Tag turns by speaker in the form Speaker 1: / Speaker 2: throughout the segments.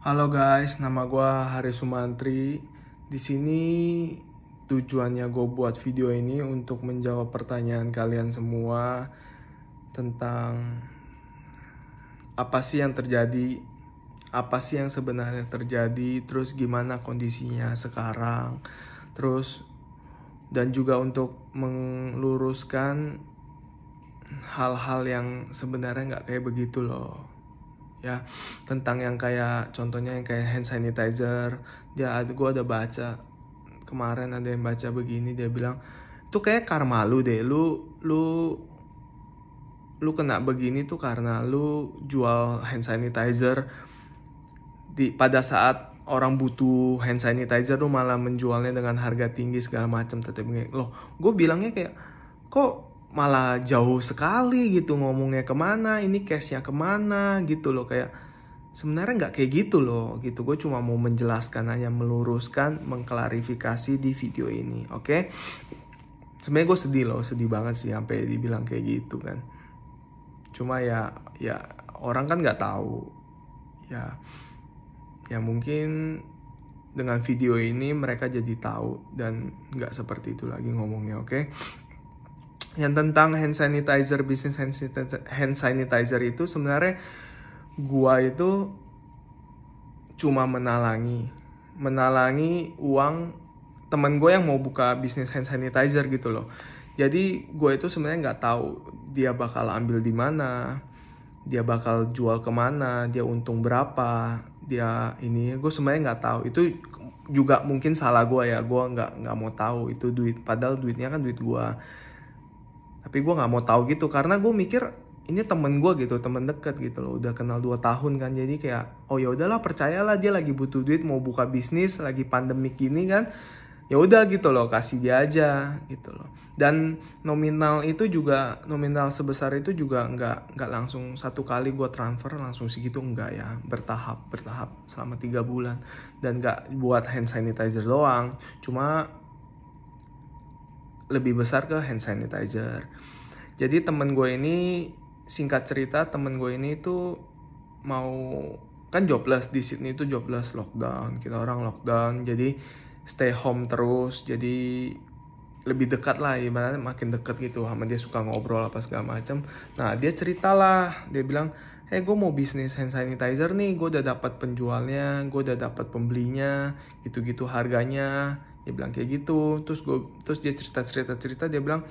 Speaker 1: Halo guys, nama gue Hari Sumantri. Di sini tujuannya gue buat video ini untuk menjawab pertanyaan kalian semua tentang apa sih yang terjadi, apa sih yang sebenarnya terjadi, terus gimana kondisinya sekarang, terus dan juga untuk meluruskan hal-hal yang sebenarnya nggak kayak begitu loh. Ya, tentang yang kayak contohnya yang kayak hand sanitizer, gue ada baca kemarin, ada yang baca begini, dia bilang tuh kayak karma lu deh, lu kena begini tuh karena lu jual hand sanitizer pada saat orang butuh hand sanitizer, lu malah menjualnya dengan harga tinggi segala macam. Tetep loh, gue bilangnya kayak kok malah jauh sekali gitu ngomongnya, kemana ini, case-nya kemana gitu loh. Kayak sebenarnya nggak kayak gitu loh gitu. Gue cuma mau menjelaskan aja, meluruskan, mengklarifikasi di video ini, oke? Sebenarnya gue sedih loh, sedih banget sih sampai dibilang kayak gitu kan. Cuma ya orang kan nggak tahu ya mungkin dengan video ini mereka jadi tahu dan nggak seperti itu lagi ngomongnya, oke? Yang tentang hand sanitizer, bisnis hand sanitizer itu sebenarnya gua itu cuma menalangi uang teman gue yang mau buka bisnis hand sanitizer gitu loh. Jadi gue itu sebenarnya nggak tahu dia bakal ambil di mana, dia bakal jual kemana, dia untung berapa, dia ini gue sebenarnya nggak tahu. Itu juga mungkin salah gue ya, gue nggak mau tahu itu duit, padahal duitnya kan duit gue. Tapi gue nggak mau tahu gitu karena gue mikir ini temen gue gitu, temen deket gitu loh, udah kenal 2 tahun kan. Jadi kayak oh ya udahlah, percayalah, dia lagi butuh duit mau buka bisnis, lagi pandemik gini kan, ya udah gitu loh, kasih dia aja gitu loh. Dan nominal sebesar itu juga nggak langsung satu kali gue transfer langsung segitu, enggak ya, bertahap selama 3 bulan. Dan nggak buat hand sanitizer doang, cuma lebih besar ke hand sanitizer. Jadi temen gue ini, singkat cerita, temen gue ini tuh mau kan jobless di Sydney, itu jobless, lockdown, kita orang lockdown, jadi stay home terus. Jadi lebih dekat lah, ibaratnya makin dekat gitu sama dia, suka ngobrol apa segala macam. Nah dia ceritalah, dia bilang gue mau bisnis hand sanitizer nih, gue udah dapat penjualnya, gue udah dapat pembelinya, gitu-gitu harganya. Dia bilang kayak gitu. Terus dia cerita, dia bilang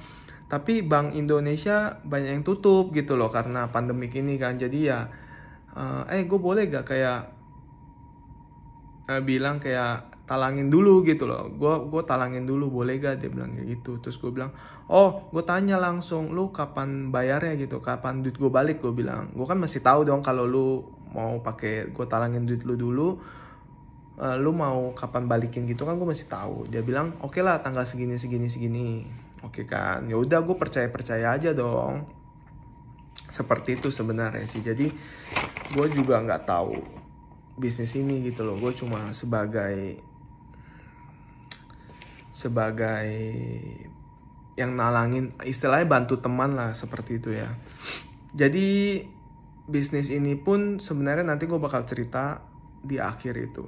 Speaker 1: tapi Bank Indonesia banyak yang tutup gitu loh karena pandemik ini kan. Jadi ya gue boleh gak kayak bilang kayak talangin dulu gitu loh, gue talangin dulu boleh gak, dia bilang kayak gitu. Terus gue bilang gue tanya langsung, lu kapan bayarnya gitu, kapan duit gue balik. Gue bilang gue kan masih tahu dong kalau lu mau pakai gue talangin duit lu dulu, lu mau kapan balikin gitu kan, gue masih tahu. Dia bilang oke lah, tanggal segini. Oke kan, ya udah, gue percaya aja dong. Seperti itu sebenarnya sih. Jadi gue juga nggak tahu bisnis ini gitu loh, gue cuma sebagai yang nalangin, istilahnya bantu teman lah, seperti itu ya. Jadi bisnis ini pun sebenarnya nanti gue bakal cerita di akhir itu.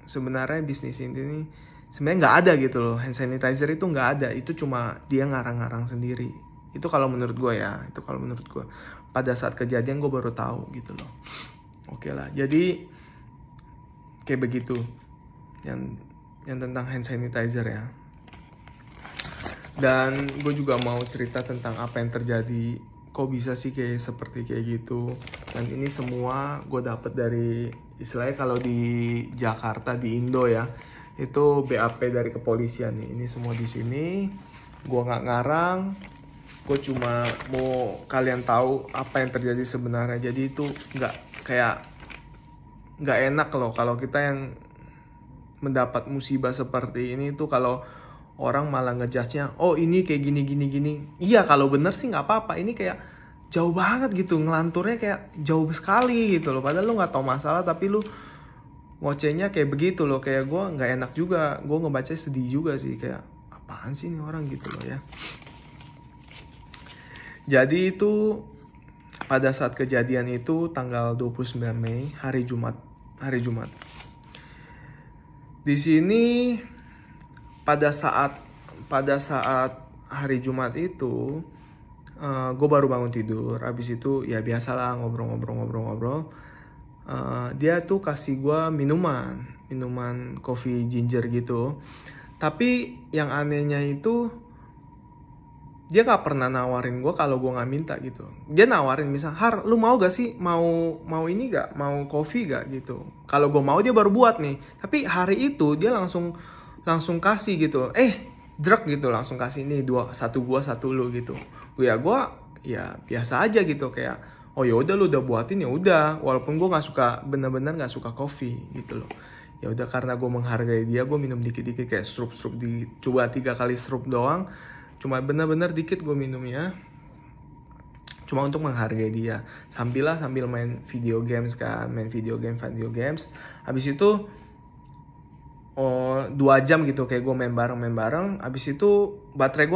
Speaker 1: Sebenarnya bisnis ini sebenarnya nggak ada gitu loh, hand sanitizer itu nggak ada, itu cuma dia ngarang-ngarang sendiri. Itu kalau menurut gue ya, itu kalau menurut gue. Pada saat kejadian gue baru tahu gitu loh. Oke lah, jadi kayak begitu yang tentang hand sanitizer ya. Dan gue juga mau cerita tentang apa yang terjadi, kok bisa sih seperti kayak gitu. Dan ini semua gue dapet dari, istilahnya kalau di Jakarta, di Indo ya, itu BAP dari kepolisian nih. Ini semua di sini, gue nggak ngarang, gue cuma mau kalian tahu apa yang terjadi sebenarnya. Jadi itu nggak enak loh kalau kita yang mendapat musibah seperti ini tuh, kalau orang malah ngejudge-nya ini kayak gini. Iya, kalau bener sih nggak apa-apa. Ini kayak jauh banget gitu, ngelanturnya kayak jauh sekali gitu loh. Padahal lu nggak tahu masalah, tapi lu ngocehnya kayak begitu loh. Kayak gue nggak enak juga, gue ngebaca sedih juga sih, kayak apaan sih nih orang gitu loh ya. Jadi itu pada saat kejadian itu tanggal 29 Mei, hari Jumat hari Jumat. Di sini pada saat hari Jumat itu gue baru bangun tidur. Habis itu ya biasalah ngobrol. Dia tuh kasih gue minuman coffee ginger gitu. Tapi yang anehnya itu dia gak pernah nawarin gue kalau gue gak minta gitu. Dia nawarin misal, Har, lu mau gak sih? Mau ini gak? Mau kopi gak gitu? Kalau gue mau dia baru buat nih. Tapi hari itu dia langsung kasih gitu. Jrek gitu, langsung kasih nih satu gue satu lu gitu. Gue ya biasa aja gitu, kayak oh ya udah lu udah buatin ya udah. Walaupun gue bener-bener gak suka kopi gitu loh. Ya udah, karena gue menghargai dia, gue minum dikit-dikit kayak strup coba 3 kali strup doang. Cuma bener-bener dikit gue minumnya, cuma untuk menghargai dia. Sambil main video games kan, main video games. Habis itu 2 jam gitu kayak gue main bareng. Habis itu baterai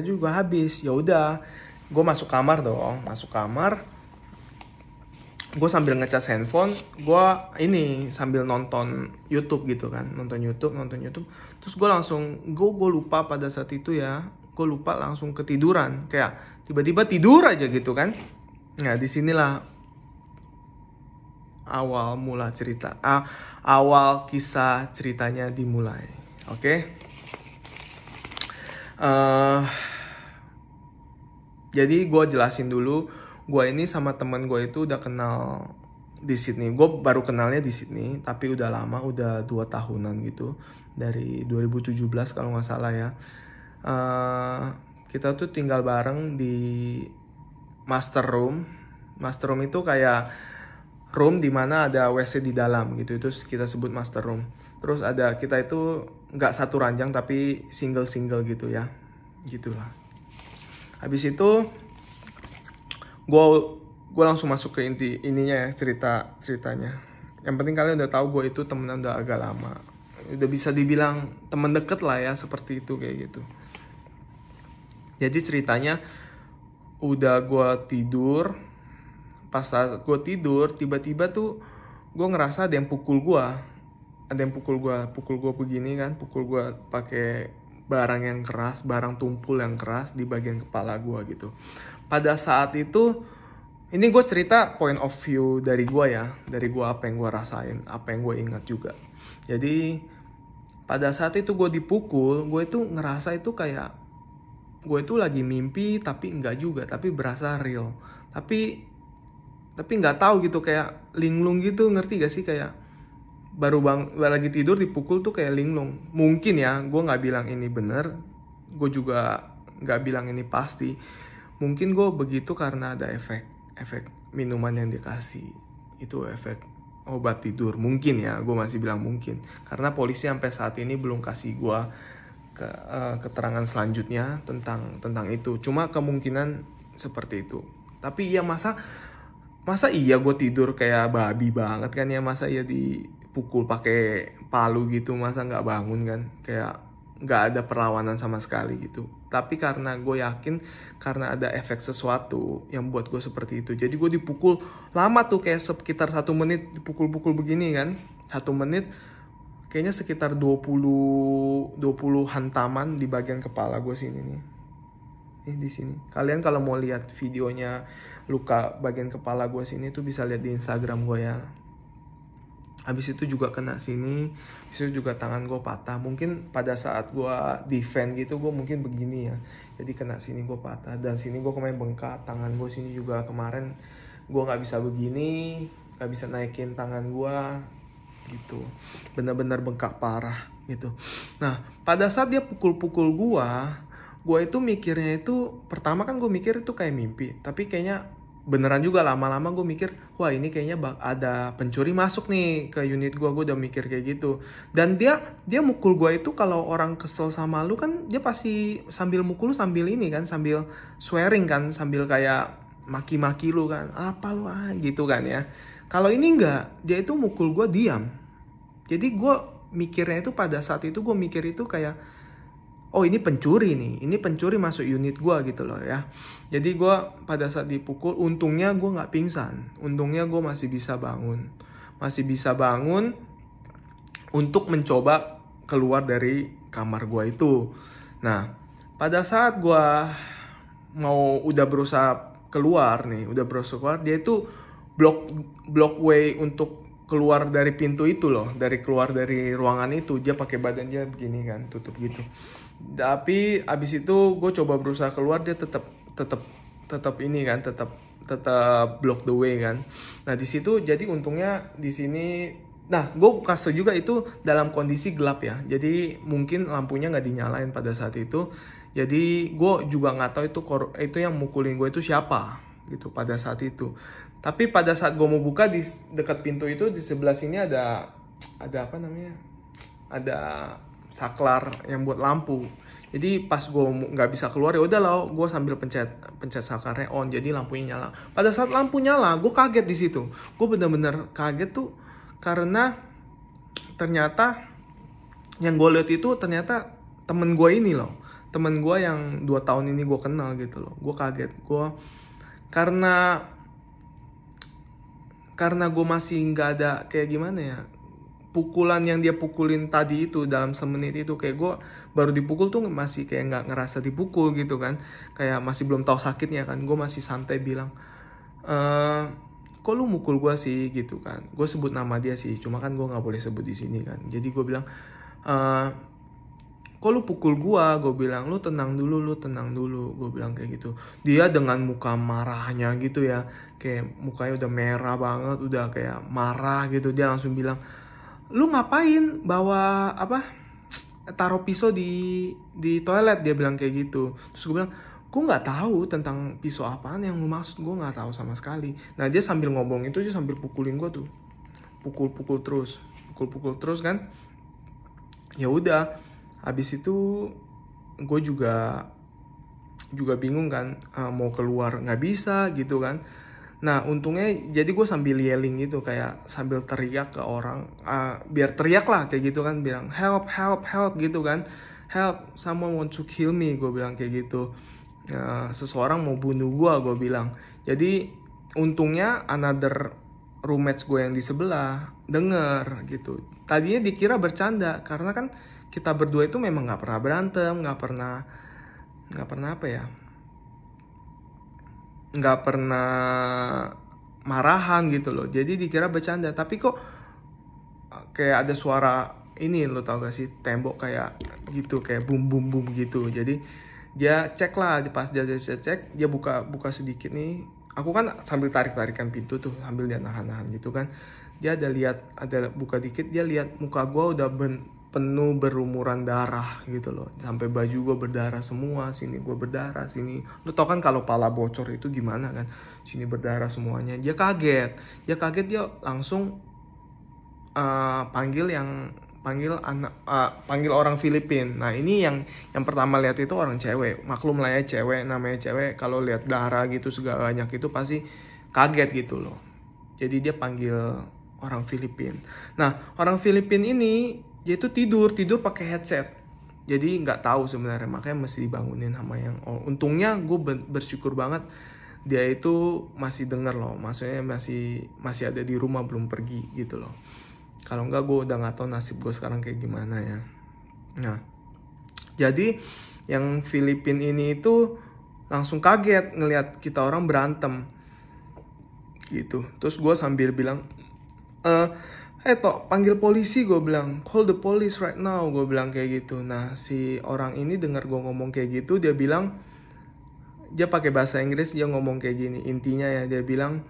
Speaker 1: juga habis. Ya udah, gue masuk kamar. Gue sambil ngecas handphone, gue ini sambil nonton YouTube gitu kan, nonton YouTube. Terus gue lupa pada saat itu ya, gue lupa langsung ketiduran, kayak tiba-tiba tidur aja gitu kan. Nah disinilah awal kisah ceritanya dimulai. Oke. Jadi gue jelasin dulu. Gue ini sama teman gue itu udah kenal di Sydney. Gue baru kenalnya di Sydney, tapi udah lama, udah 2 tahunan gitu. Dari 2017 kalau nggak salah ya. Kita tuh tinggal bareng di master room. Master room itu kayak room dimana ada WC di dalam gitu. Itu kita sebut master room. Terus kita itu nggak satu ranjang tapi single gitu ya. Gitulah. Habis itu gue langsung masuk ke ininya ya, ceritanya. Yang penting kalian udah tahu gue itu temenan udah agak lama, udah bisa dibilang temen deket lah ya, seperti itu kayak gitu. Jadi ceritanya udah gue tidur, pas saat gue tidur tiba-tiba tuh gue ngerasa ada yang pukul gue begini kan, pukul gue pakai barang yang keras, barang tumpul yang keras di bagian kepala gue gitu. Pada saat itu, ini gue cerita point of view dari gue ya, dari gue apa yang gue rasain, apa yang gue ingat juga. Jadi pada saat itu gue dipukul, gue itu ngerasa itu kayak gue itu lagi mimpi tapi enggak juga, tapi berasa real. Tapi nggak tahu gitu, kayak linglung gitu, ngerti gak sih? Kayak baru lagi tidur dipukul tuh kayak linglung. Mungkin ya, gue nggak bilang ini bener, gue juga nggak bilang ini pasti. Mungkin gue begitu karena ada efek minuman yang dikasih, itu efek obat tidur. Mungkin ya, gue masih bilang mungkin, karena polisi sampai saat ini belum kasih gue keterangan selanjutnya tentang itu. Cuma kemungkinan seperti itu. Tapi ya masa iya gue tidur kayak babi banget kan ya, masa iya dipukul pakai palu gitu, masa nggak bangun kan, kayak nggak ada perlawanan sama sekali gitu. Tapi karena gue yakin karena ada efek sesuatu yang buat gue seperti itu. Jadi gue dipukul lama tuh, kayak sekitar 1 menit dipukul-pukul begini kan. 1 menit kayaknya sekitar 20 hantaman di bagian kepala gue sini nih. Ini di sini. Kalian kalau mau lihat videonya luka bagian kepala gue sini tuh bisa lihat di Instagram gue ya. Habis itu juga kena sini, habis itu juga tangan gue patah. Mungkin pada saat gue defend gitu, gue mungkin begini ya. Jadi kena sini gue patah, dan sini gue kemarin bengkak. Tangan gue sini juga kemarin gue nggak bisa begini, nggak bisa naikin tangan gue gitu. Bener-bener bengkak parah gitu. Nah pada saat dia pukul-pukul gue itu mikirnya itu, pertama kan gue mikir itu kayak mimpi. Tapi kayaknya beneran juga, lama-lama gue mikir, wah ini kayaknya ada pencuri masuk nih ke unit gue udah mikir kayak gitu. Dan dia mukul gue itu, kalau orang kesel sama lu kan dia pasti sambil mukul sambil ini kan, sambil swearing kan, sambil kayak maki-maki lu kan, apa lu gitu kan ya. Kalau ini enggak, dia itu mukul gue diam. Jadi gue mikirnya itu, pada saat itu gue mikir itu kayak, oh ini pencuri nih, ini pencuri masuk unit gue gitu loh ya. Jadi gue pada saat dipukul, untungnya gue gak pingsan, untungnya gue masih bisa bangun. masih bisa bangun untuk mencoba keluar dari kamar gue itu. Nah, pada saat gue udah berusaha keluar, dia itu block way untuk keluar dari pintu itu loh, keluar dari ruangan itu. Dia pakai badan dia begini kan, tutup gitu. Tapi abis itu gue coba berusaha keluar, dia tetap ini kan, tetap block the way kan. Nah di situ jadi untungnya di sini, nah gue kasih juga itu dalam kondisi gelap ya, jadi mungkin lampunya nggak dinyalain pada saat itu. Jadi gue juga nggak tahu itu yang mukulin gue itu siapa gitu pada saat itu. Tapi pada saat gue mau buka di dekat pintu itu, di sebelah sini ada apa namanya, ada saklar yang buat lampu. Jadi pas gue nggak bisa keluar, ya udah lah, gue sambil pencet saklarnya on, jadi lampunya nyala. Pada saat lampu nyala, gue kaget di situ. Gue bener-bener kaget tuh, karena ternyata yang gue lihat itu ternyata temen gue ini loh, temen gue yang 2 tahun ini gue kenal gitu loh. Gue kaget, karena gue masih nggak ada kayak gimana ya, pukulan yang dia pukulin tadi itu dalam semenit itu, kayak gue baru dipukul tuh masih kayak nggak ngerasa dipukul gitu kan, kayak masih belum tahu sakitnya kan. Gue masih santai bilang, kok lu mukul gue sih gitu kan. Gue sebut nama dia sih, cuma kan gue nggak boleh sebut di sini kan. Jadi gue bilang, kok lu pukul gua? Gue bilang, lu tenang dulu, gue bilang kayak gitu. Dia dengan muka marahnya gitu ya, kayak mukanya udah merah banget, udah kayak marah gitu. Dia langsung bilang, lu ngapain bawa taruh pisau di toilet? Dia bilang kayak gitu. Terus gue bilang, gue nggak tahu tentang pisau apaan yang lu maksud, gue nggak tahu sama sekali. Nah dia sambil ngomong itu, dia sambil pukulin gue tuh, pukul terus kan. Ya udah, habis itu gue juga bingung kan, mau keluar nggak bisa gitu kan. Nah untungnya jadi gue sambil yelling gitu, kayak sambil teriak ke orang, biar teriak lah kayak gitu kan, bilang help gitu kan, help, someone want to kill me, gue bilang kayak gitu. Seseorang mau bunuh gue bilang. Jadi untungnya another roommates gue yang di sebelah denger gitu. Tadinya dikira bercanda, karena kan kita berdua itu memang nggak pernah berantem, nggak pernah marahan gitu loh. Jadi dikira bercanda, tapi kok kayak ada suara ini, lo tau gak sih, tembok kayak gitu, kayak bum bum bum gitu. Jadi dia cek lah, pas dia cek, dia buka sedikit nih. Aku kan sambil tarik-tarikan pintu tuh, sambil dia nahan gitu kan. Dia ada buka dikit, dia lihat muka gue udah penuh berlumuran darah gitu loh, sampai baju gue berdarah semua, sini gue berdarah, sini, lo tau kan kalau pala bocor itu gimana kan, sini berdarah semuanya. Dia kaget, dia langsung panggil orang Filipin. Nah ini yang pertama lihat itu orang cewek, maklum lah ya, namanya cewek kalau lihat darah gitu segala banyak itu pasti kaget gitu loh. Jadi dia panggil orang Filipin. Nah orang Filipin ini dia itu tidur pakai headset, jadi nggak tahu sebenarnya, makanya mesti dibangunin sama yang untungnya gue bersyukur banget dia itu masih denger loh, maksudnya masih ada di rumah, belum pergi gitu loh. Kalau nggak gue udah nggak tahu nasib gue sekarang kayak gimana ya. Nah jadi yang Filipin ini itu langsung kaget ngelihat kita orang berantem gitu. Terus gue sambil bilang, Tok, panggil polisi, gue bilang, call the police right now, gue bilang kayak gitu. Nah si orang ini dengar gue ngomong kayak gitu, dia bilang, dia pakai bahasa Inggris, dia ngomong kayak gini, intinya ya, dia bilang,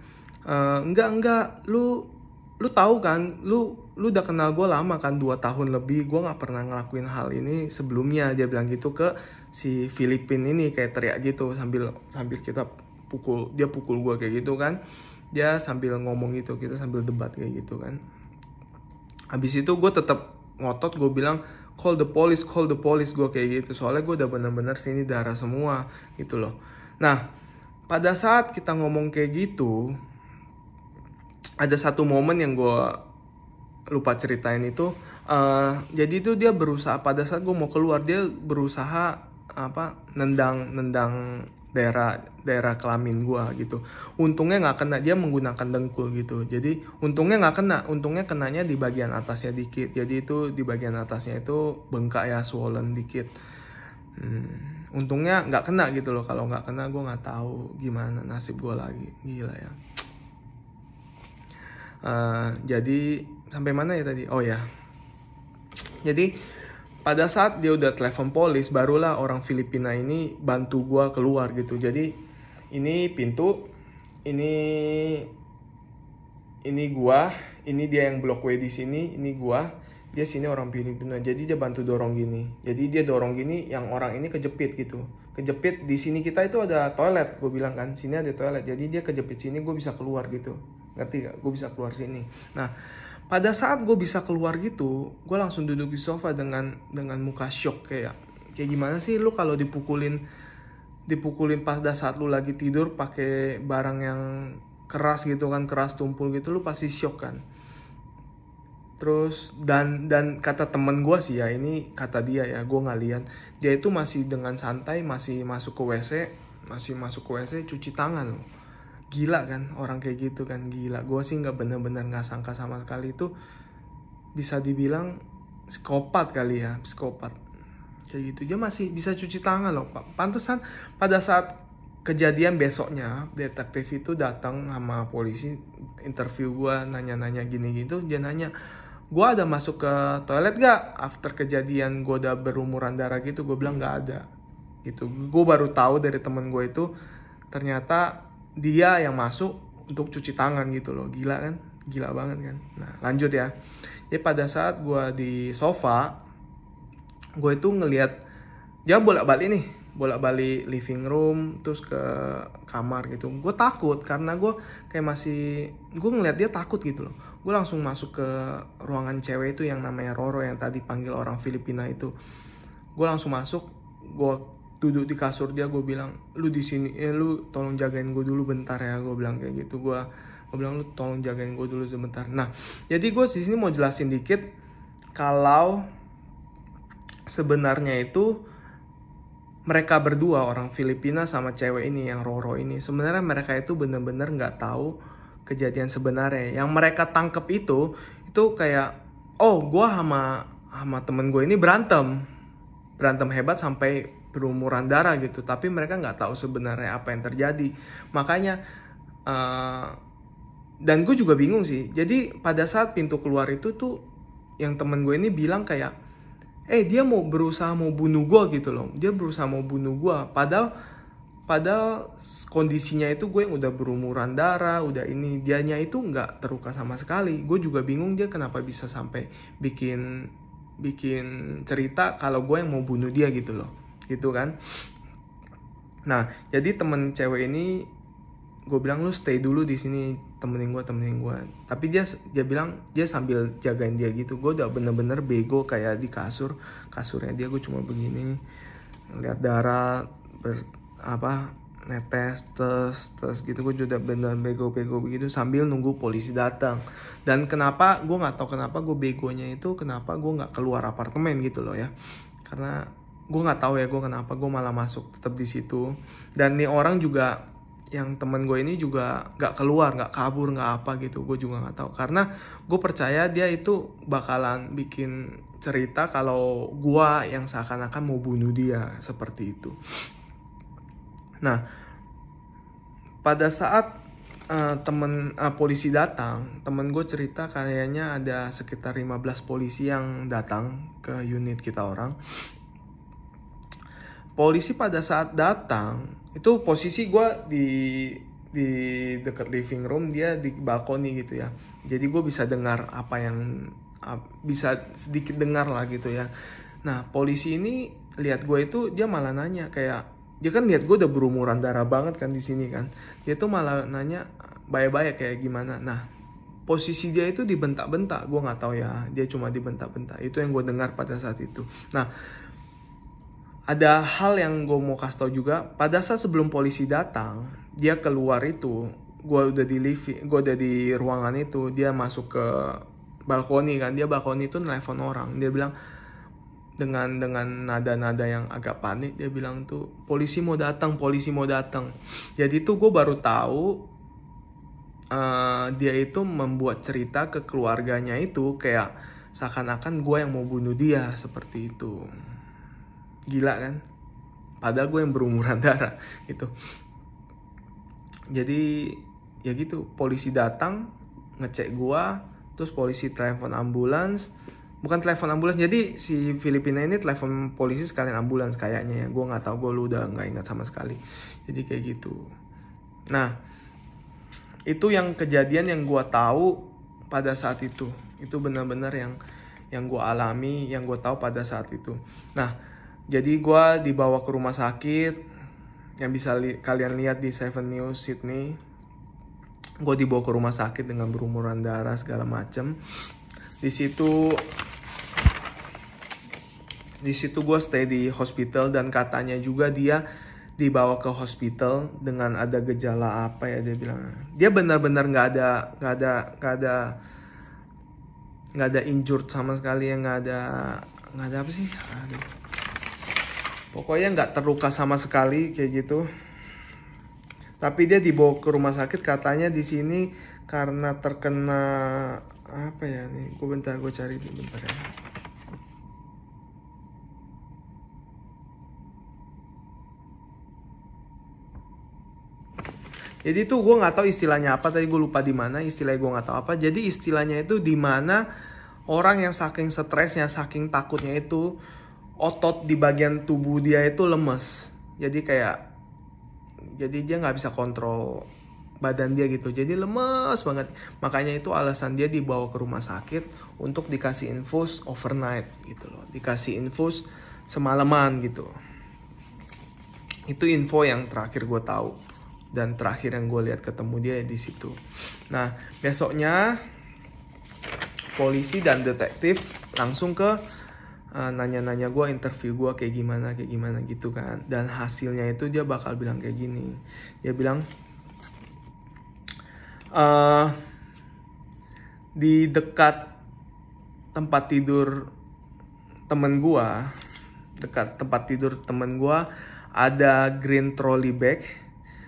Speaker 1: enggak, lu tahu kan, lu udah kenal gue lama kan, 2 tahun lebih, gue nggak pernah ngelakuin hal ini sebelumnya. Dia bilang gitu ke si Filipin ini, kayak teriak gitu sambil kita dia pukul gue kayak gitu kan. Dia sambil ngomong gitu, kita sambil debat kayak gitu kan. Habis itu gue tetap ngotot, gue bilang call the police, gue kayak gitu. Soalnya gue udah bener-bener sini darah semua gitu loh. Nah pada saat kita ngomong kayak gitu, ada satu momen yang gue lupa ceritain itu. Jadi itu dia berusaha, pada saat gue mau keluar, dia berusaha nendang daerah kelamin gue gitu. Untungnya nggak kena, dia menggunakan dengkul gitu. Jadi untungnya nggak kena, untungnya kenanya di bagian atasnya dikit. Jadi itu di bagian atasnya itu bengkak ya, swollen dikit. Untungnya nggak kena gitu loh. Kalau nggak kena gue nggak tahu gimana nasib gue lagi. Gila ya. Jadi sampai mana ya tadi? Oh ya. Jadi pada saat dia udah telepon polis, barulah orang Filipina ini bantu gua keluar gitu. Jadi ini pintu, ini gua, ini dia yang blok W di sini, ini gua, dia sini orang Filipina. Jadi dia bantu dorong gini. Jadi dia dorong gini, yang orang ini kejepit gitu. Kejepit di sini kita itu ada toilet, gue bilang kan, sini ada toilet. Jadi dia kejepit sini, gue bisa keluar gitu. Ngerti gak? Gue bisa keluar sini. Nah, pada saat gue bisa keluar gitu, gue langsung duduk di sofa dengan muka shock kayak gimana sih lu kalau dipukulin pada saat lu lagi tidur pakai barang yang keras gitu kan, keras tumpul gitu, lu pasti shock kan. Terus dan kata temen gue sih ya, ini kata dia ya, gue nggak lihat, dia itu masih dengan santai masih masuk ke WC cuci tangan loh. Gila kan orang kayak gitu kan, gila. Gue sih bener-bener nggak sangka sama sekali itu bisa dibilang psikopat kali ya, psikopat kayak gitu. Dia masih bisa cuci tangan loh. Pantesan pada saat kejadian besoknya detektif itu datang sama polisi interview gue, nanya-nanya gini gitu. Dia nanya, gue ada masuk ke toilet gak after kejadian gue udah berumuran darah gitu. Gue bilang nggak ada gitu. Gue baru tahu dari temen gue itu ternyata dia yang masuk untuk cuci tangan gitu loh. Gila kan? Gila banget kan? Nah lanjut ya. Jadi pada saat gue di sofa, gue itu ngelihat dia bolak-balik living room terus ke kamar gitu. Gue takut karena gue gue ngelihat dia takut gitu loh. Gue langsung masuk ke ruangan cewek itu yang namanya Roro yang tadi panggil orang Filipina itu. Gue langsung masuk, gue duduk di kasur dia, gue bilang, lu di sini, lu tolong jagain gue dulu bentar ya, gue bilang kayak gitu. Gue bilang, lu tolong jagain gue dulu sebentar. Nah, jadi gue di sini mau jelasin dikit kalau sebenarnya itu mereka berdua, orang Filipina sama cewek ini yang Roro ini, sebenarnya mereka itu bener-bener nggak tahu kejadian sebenarnya. Yang mereka tangkep itu kayak, oh gue sama temen gue ini berantem hebat sampai berumuran darah gitu, tapi mereka nggak tahu sebenarnya apa yang terjadi. Makanya dan gue juga bingung sih. Jadi pada saat pintu keluar itu tuh yang temen gue ini bilang kayak, dia mau berusaha mau bunuh gue gitu loh. Dia berusaha mau bunuh gue, padahal kondisinya itu gue yang udah berumuran darah, udah ini, dianya itu nggak terluka sama sekali. Gue juga bingung dia kenapa bisa sampai bikin cerita kalau gue yang mau bunuh dia gitu loh, gitu kan. Nah jadi temen cewek ini gue bilang, lu stay dulu di sini, temenin gue. Tapi dia bilang dia sambil jagain dia gitu. Gue udah bener-bener bego kayak di kasurnya dia, gue cuma begini lihat darah netes terus gitu. Gue juga bener bego begitu sambil nunggu polisi datang. Dan kenapa gue nggak tahu kenapa gue begonya itu, kenapa gue nggak keluar apartemen gitu loh ya, karena gue nggak tahu ya gue kenapa gue malah masuk tetap di situ. Dan nih orang juga yang temen gue ini juga nggak keluar, nggak kabur, nggak apa gitu. Gue juga nggak tahu karena gue percaya dia itu bakalan bikin cerita kalau gue yang seakan-akan mau bunuh dia seperti itu. Nah pada saat polisi datang, temen gue cerita kayaknya ada sekitar 15 polisi yang datang ke unit kita orang. Polisi pada saat datang itu posisi gue di dekat living room, dia di balkoni gitu ya. Jadi gue bisa dengar apa yang bisa sedikit dengar lah gitu ya. Nah polisi ini lihat gue itu, dia malah nanya kayak, dia kan lihat gue udah berumuran darah banget kan di sini kan. Dia tuh malah nanya baik-baik kayak gimana. Nah posisi dia itu dibentak-bentak, gue nggak tahu ya, dia cuma dibentak-bentak. Itu yang gue dengar pada saat itu. Nah ada hal yang gue mau kasih tau juga. Pada saat sebelum polisi datang, dia keluar itu, gue udah di ruangan itu, dia masuk ke balkoni kan. Dia balkoni itu nelfon orang. Dia bilang, dengan nada-nada yang agak panik. Dia bilang tuh, polisi mau datang, polisi mau datang. Jadi tuh gue baru tahu dia itu membuat cerita ke keluarganya itu kayak seakan-akan gue yang mau bunuh dia, seperti itu. Gila kan? Padahal gue yang berumuran darah gitu. Jadi ya gitu, polisi datang ngecek gue, terus polisi telepon ambulans. Bukan telepon ambulans, jadi si Filipina ini telepon polisi sekalian ambulans kayaknya ya. Gue nggak tahu, gue udah nggak ingat sama sekali. Jadi kayak gitu. Nah, itu yang kejadian yang gue tahu pada saat itu. Itu benar-benar yang gue alami, yang gue tahu pada saat itu. Nah, jadi gue dibawa ke rumah sakit, yang bisa kalian lihat di 7 News Sydney. Gue dibawa ke rumah sakit dengan berumuran darah segala macem. Di situ gue stay di hospital, dan katanya juga dia dibawa ke hospital dengan ada gejala apa ya, dia bilang. Dia benar-benar nggak ada injured sama sekali, yang nggak ada apa sih? Aduh. Pokoknya nggak terluka sama sekali kayak gitu. Tapi dia dibawa ke rumah sakit, katanya di sini karena terkena apa ya nih? Gue cari bentar ya. Jadi tuh gue nggak tahu istilahnya apa, tadi gue lupa di mana istilahnya, gue nggak tahu apa. Jadi istilahnya itu di mana orang yang saking stresnya, saking takutnya itu otot di bagian tubuh dia itu lemes. Jadi dia nggak bisa kontrol badan dia gitu. Jadi lemes banget. Makanya itu alasan dia dibawa ke rumah sakit untuk dikasih infus overnight gitu loh. Dikasih infus semalaman gitu. Itu info yang terakhir gue tahu. Dan terakhir yang gue lihat ketemu dia di situ. Nah, besoknya polisi dan detektif langsung ke nanya-nanya gue, interview gue kayak gimana gitu kan. Dan hasilnya itu dia bakal bilang kayak gini. Dia bilang di dekat tempat tidur temen gue, ada green trolley bag,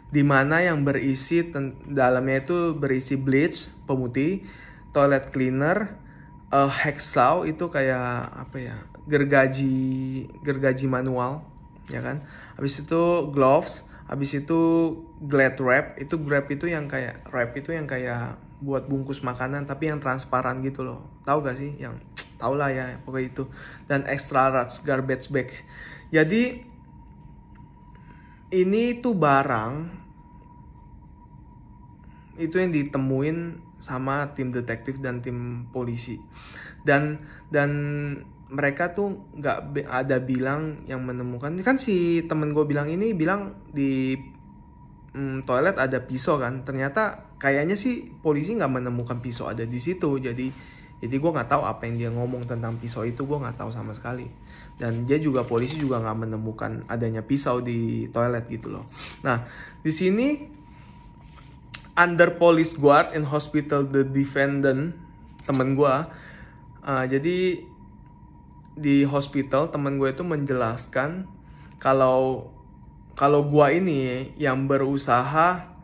Speaker 1: di mana yang berisi dalamnya itu berisi bleach pemutih, toilet cleaner, hacksaw itu kayak apa ya, gergaji manual ya kan. Habis itu gloves, habis itu glad wrap. Itu wrap itu yang kayak buat bungkus makanan tapi yang transparan gitu loh. Tahu gak sih? Yang tau lah ya pokoknya itu. Dan extra large garbage bag. Jadi ini tuh barang itu yang ditemuin sama tim detektif dan tim polisi. Dan mereka tuh nggak ada bilang yang menemukan. Kan si temen gue bilang di toilet ada pisau kan. Ternyata kayaknya sih polisi nggak menemukan pisau ada di situ. Jadi gue nggak tahu apa yang dia ngomong tentang pisau itu, gue nggak tahu sama sekali. Dan polisi juga nggak menemukan adanya pisau di toilet gitu loh. Nah, di sini under police guard in hospital the defendant, temen gue. Jadi di hospital temen gue itu menjelaskan kalau gue ini yang berusaha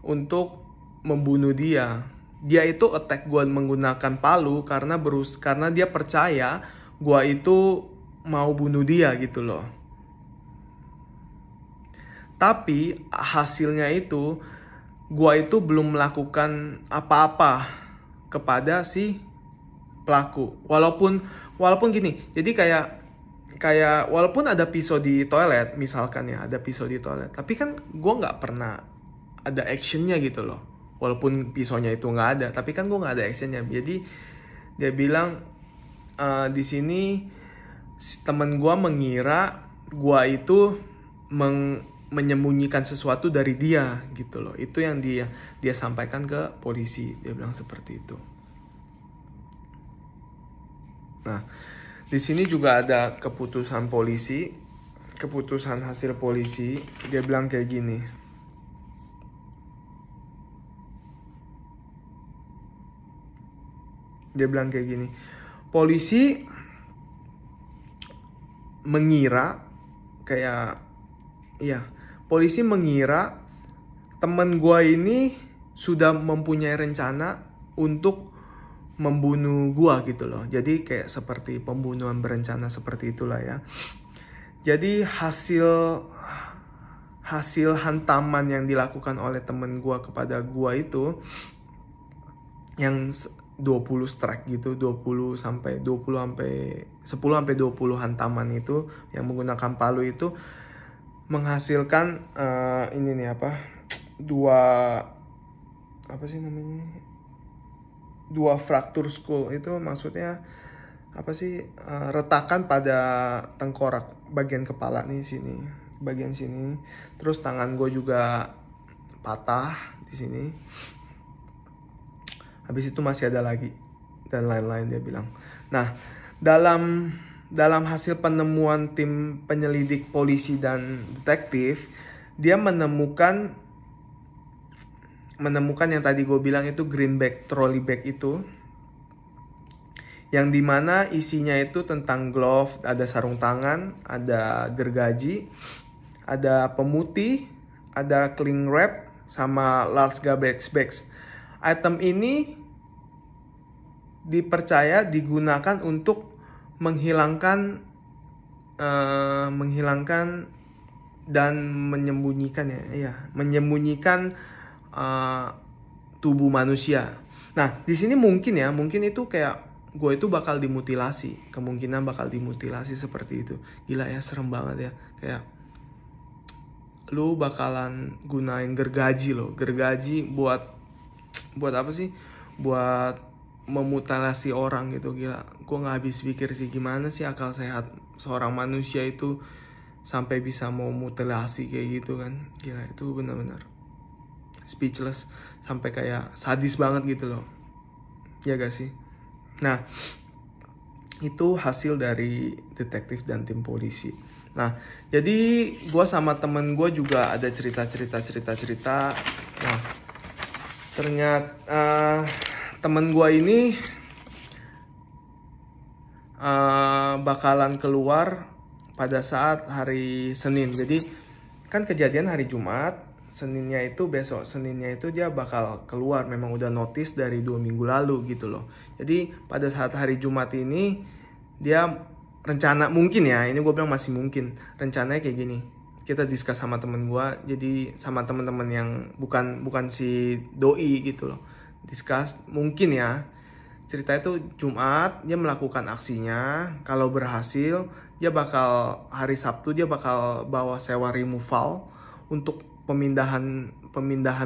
Speaker 1: untuk membunuh dia. Dia itu attack gue menggunakan palu karena dia percaya gue itu mau bunuh dia gitu loh. Tapi hasilnya itu gue itu belum melakukan apa-apa kepada si pelaku. Walaupun gini, jadi kayak walaupun ada pisau di toilet, misalkan ya ada pisau di toilet, tapi kan gue nggak pernah ada actionnya gitu loh. Walaupun pisaunya itu nggak ada, tapi kan gue nggak ada actionnya. Jadi dia bilang di sini temen gue mengira gue itu menyembunyikan sesuatu dari dia gitu loh. Itu yang dia sampaikan ke polisi. Dia bilang seperti itu. Nah, di sini juga ada keputusan hasil polisi. Dia bilang kayak gini. Polisi mengira kayak, iya, polisi mengira temen gue ini sudah mempunyai rencana untuk membunuh gue gitu loh. Jadi kayak seperti pembunuhan berencana seperti itulah ya. Jadi hasil hantaman yang dilakukan oleh temen gue kepada gue itu yang 20 strike gitu, 10 sampai 20 hantaman itu yang menggunakan palu itu menghasilkan ini nih apa? Dua fracture skull. Itu maksudnya apa sih? Retakan pada tengkorak bagian kepala nih sini, bagian sini. Terus tangan gue juga patah di sini. Habis itu masih ada lagi dan lain-lain dia bilang. Nah, dalam hasil penemuan tim penyelidik polisi dan detektif, dia menemukan yang tadi gue bilang itu green bag, trolley bag itu, yang dimana isinya itu tentang glove, ada sarung tangan, ada gergaji, ada pemutih, ada cling wrap, sama large garbage bags. Item ini dipercaya digunakan untuk menghilangkan dan menyembunyikan tubuh manusia. Nah, di sini mungkin itu kayak gue itu bakal dimutilasi, kemungkinan bakal dimutilasi seperti itu. Gila ya, serem banget ya. Kayak lu bakalan gunain gergaji buat apa sih? Buat memutilasi orang gitu. Gila, gue nggak habis pikir sih gimana sih akal sehat seorang manusia itu sampai bisa mau mutilasi kayak gitu kan. Gila, itu benar-benar speechless, sampai kayak sadis banget gitu loh. Ya gak sih? Nah, itu hasil dari detektif dan tim polisi. Nah, jadi gue sama temen gue juga ada cerita. Nah, ternyata temen gue ini bakalan keluar pada saat hari Senin. Jadi kan kejadian hari Jumat, Seninnya itu dia bakal keluar. Memang udah notice dari 2 minggu lalu gitu loh. Jadi pada saat hari Jumat ini dia rencana, mungkin ya, ini gue bilang masih mungkin, rencananya kayak gini. Kita discuss sama temen gue, jadi sama temen-temen yang bukan si doi gitu loh. Discuss, mungkin ya, cerita itu Jumat dia melakukan aksinya. Kalau berhasil, dia bakal hari Sabtu dia bakal bawa sewa removal untuk pemindahan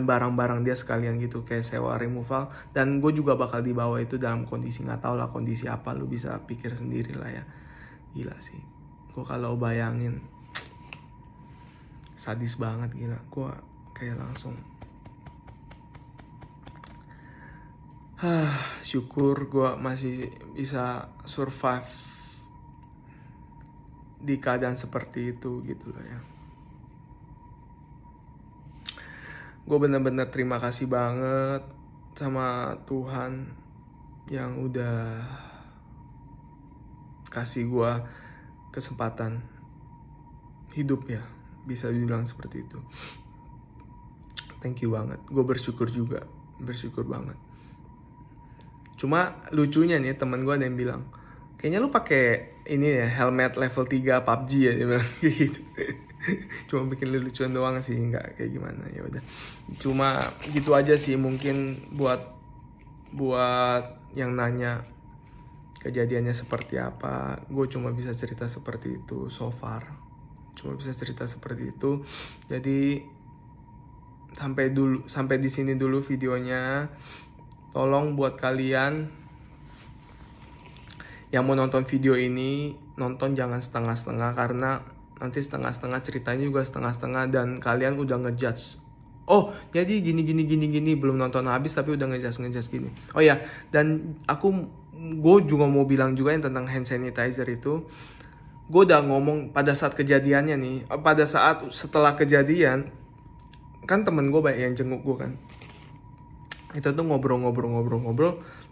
Speaker 1: barang-barang dia sekalian gitu, kayak sewa removal. Dan gue juga bakal dibawa itu dalam kondisi, nggak tahu lah kondisi apa, lu bisa pikir sendiri lah ya. Gila sih, gue kalau bayangin sadis banget, gila. Gue kayak langsung syukur gue masih bisa survive di keadaan seperti itu gitu loh ya. Gue bener-bener terima kasih banget sama Tuhan yang udah kasih gue kesempatan hidup ya, bisa dibilang seperti itu. Thank you banget, gue bersyukur banget. Cuma lucunya nih, temen gue ada yang bilang, kayaknya lu pakai ini ya, helmet level 3 PUBG ya, dia bilang gitu. Cuma bikin lucuan doang sih, nggak kayak gimana, ya udah. Cuma gitu aja sih, mungkin buat yang nanya kejadiannya seperti apa, gue cuma bisa cerita seperti itu so far. Jadi sampai di sini dulu videonya. Tolong buat kalian yang mau nonton video ini, nonton jangan setengah-setengah, karena nanti setengah-setengah ceritanya juga setengah-setengah dan kalian udah ngejudge. Oh, jadi gini belum nonton habis tapi udah ngejudge gini. Oh ya, dan gue juga mau bilang juga yang tentang hand sanitizer itu. Gue udah ngomong pada saat kejadiannya nih, pada saat setelah kejadian, kan temen gue banyak yang jenguk gue kan. Itu tuh ngobrol.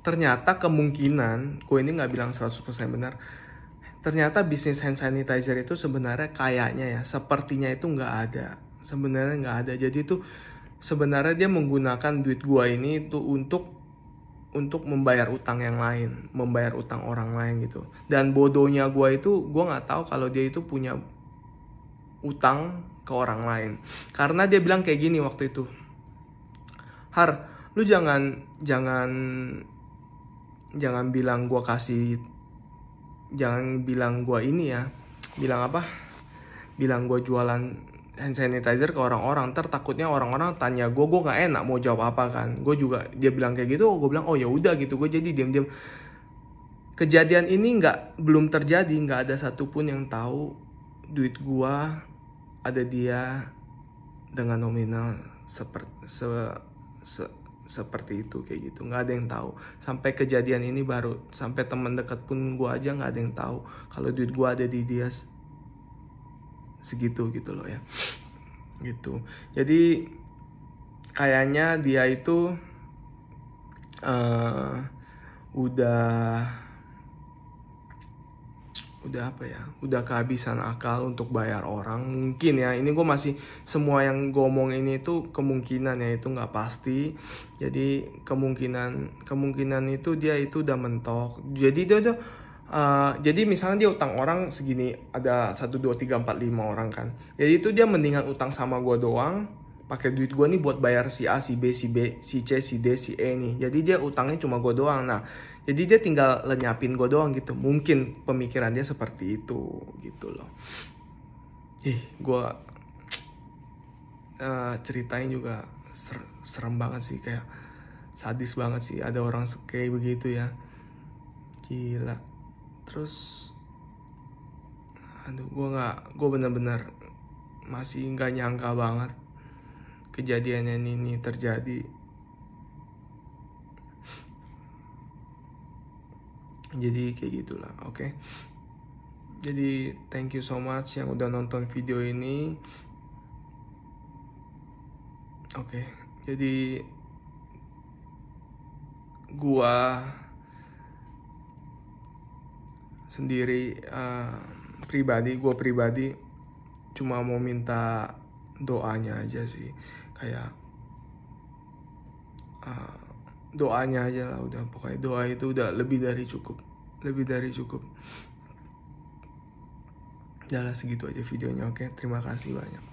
Speaker 1: Ternyata kemungkinan, gue ini gak bilang 100% benar, ternyata bisnis hand sanitizer itu sebenarnya kayaknya ya, sepertinya itu nggak ada. Sebenarnya nggak ada. Jadi itu sebenarnya dia menggunakan duit gua ini tuh untuk membayar utang yang lain, membayar utang orang lain gitu. Dan bodohnya gua itu, gua nggak tahu kalau dia itu punya utang ke orang lain. Karena dia bilang kayak gini waktu itu, Har, lu jangan bilang gua kasih, jangan bilang gua ini ya, bilang apa? Bilang gua jualan hand sanitizer ke orang-orang, ntar takutnya orang-orang tanya gue nggak enak mau jawab apa kan. Gue juga, dia bilang kayak gitu, gue bilang oh ya udah gitu. Gue jadi diam-diam. Kejadian ini belum terjadi, nggak ada satupun yang tahu duit gue ada dia dengan nominal seperti itu kayak gitu. Nggak ada yang tahu. Sampai kejadian ini baru, sampai teman dekat pun gue aja nggak ada yang tahu kalau duit gue ada di dia segitu gitu loh ya, gitu. Jadi kayaknya dia itu udah apa ya, udah kehabisan akal untuk bayar orang mungkin ya. Ini gue masih, semua yang gue omong ini itu kemungkinan ya, itu nggak pasti. Jadi kemungkinan itu dia itu udah mentok. Jadi dia udah jadi misalnya dia utang orang segini, ada 1, 2, 3, 4, 5 orang kan. Jadi itu dia mendingan utang sama gue doang, pakai duit gue nih buat bayar si A, si B, si C, si D, si E nih. Jadi dia utangnya cuma gue doang. Nah, jadi dia tinggal lenyapin gue doang gitu. Mungkin pemikiran dia seperti itu gitu loh. Gue ceritain juga serem banget sih, kayak sadis banget sih ada orang kayak begitu ya. Gila. Terus gue bener-bener masih nggak nyangka banget kejadian ini terjadi. Jadi kayak gitulah, oke. Jadi thank you so much yang udah nonton video ini. Oke, jadi gua sendiri gue pribadi cuma mau minta doanya aja sih, kayak doanya aja lah udah. Pokoknya doa itu udah lebih dari cukup. Udah segitu aja videonya, oke. Terima kasih banyak.